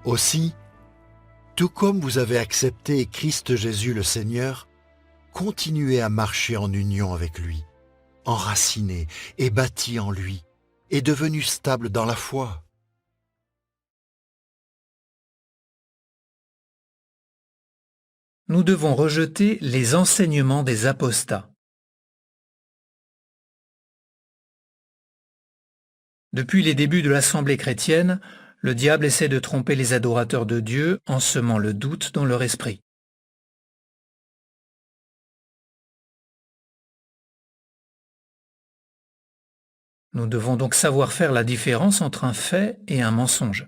Aussi, tout comme vous avez accepté Christ Jésus le Seigneur, continuez à marcher en union avec lui, enraciné et bâti en lui, et devenu stable dans la foi. Nous devons rejeter les enseignements des apostats. Depuis les débuts de l'Assemblée chrétienne, le diable essaie de tromper les adorateurs de Dieu en semant le doute dans leur esprit. Nous devons donc savoir faire la différence entre un fait et un mensonge.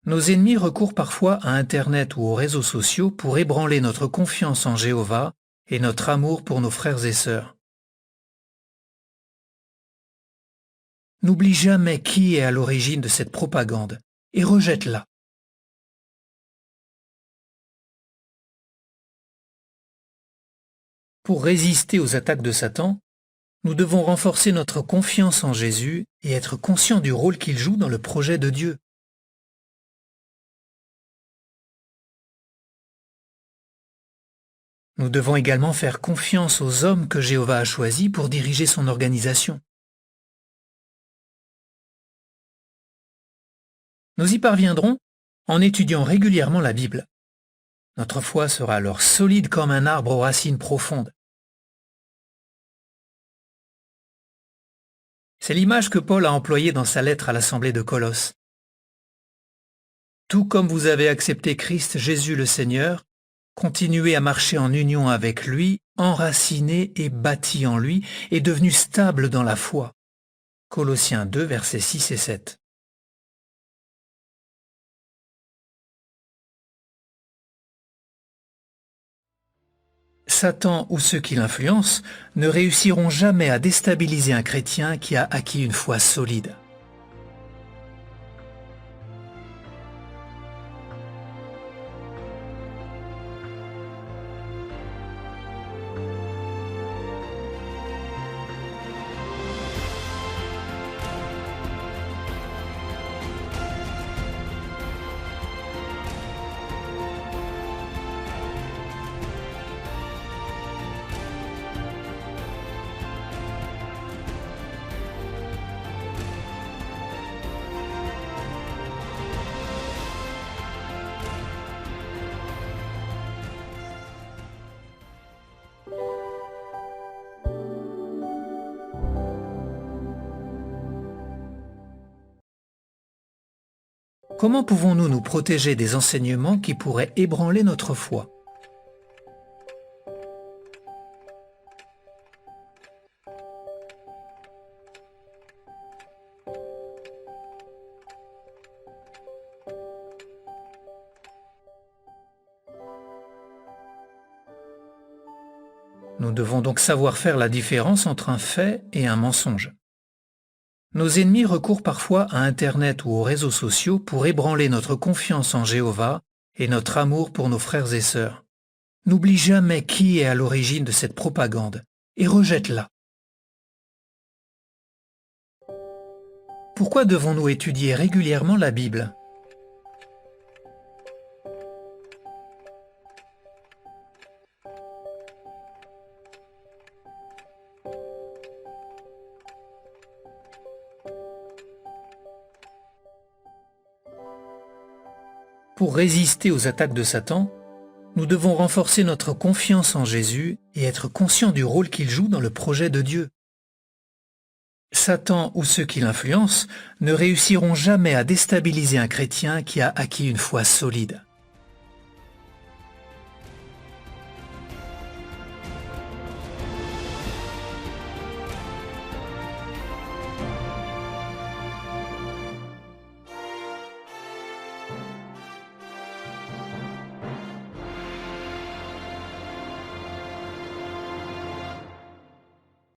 Nos ennemis recourent parfois à Internet ou aux réseaux sociaux pour ébranler notre confiance en Jéhovah et notre amour pour nos frères et sœurs. N'oublie jamais qui est à l'origine de cette propagande et rejette-la. Pour résister aux attaques de Satan, nous devons renforcer notre confiance en Jésus et être conscients du rôle qu'il joue dans le projet de Dieu. Nous devons également faire confiance aux hommes que Jéhovah a choisis pour diriger son organisation. Nous y parviendrons en étudiant régulièrement la Bible. Notre foi sera alors solide comme un arbre aux racines profondes. C'est l'image que Paul a employée dans sa lettre à l'Assemblée de Colosse. Tout comme vous avez accepté Christ Jésus le Seigneur, continuez à marcher en union avec lui, enraciné et bâti en lui, et devenu stable dans la foi. Colossiens 2, versets 6 et 7. Satan ou ceux qui l'influencent ne réussiront jamais à déstabiliser un chrétien qui a acquis une foi solide. Comment pouvons-nous nous protéger des enseignements qui pourraient ébranler notre foi ? Nous devons donc savoir faire la différence entre un fait et un mensonge. Nos ennemis recourent parfois à Internet ou aux réseaux sociaux pour ébranler notre confiance en Jéhovah et notre amour pour nos frères et sœurs. N'oublie jamais qui est à l'origine de cette propagande et rejette-la. Pourquoi devons-nous étudier régulièrement la Bible ? Pour résister aux attaques de Satan, nous devons renforcer notre confiance en Jésus et être conscients du rôle qu'il joue dans le projet de Dieu. Satan ou ceux qui l'influencent ne réussiront jamais à déstabiliser un chrétien qui a acquis une foi solide.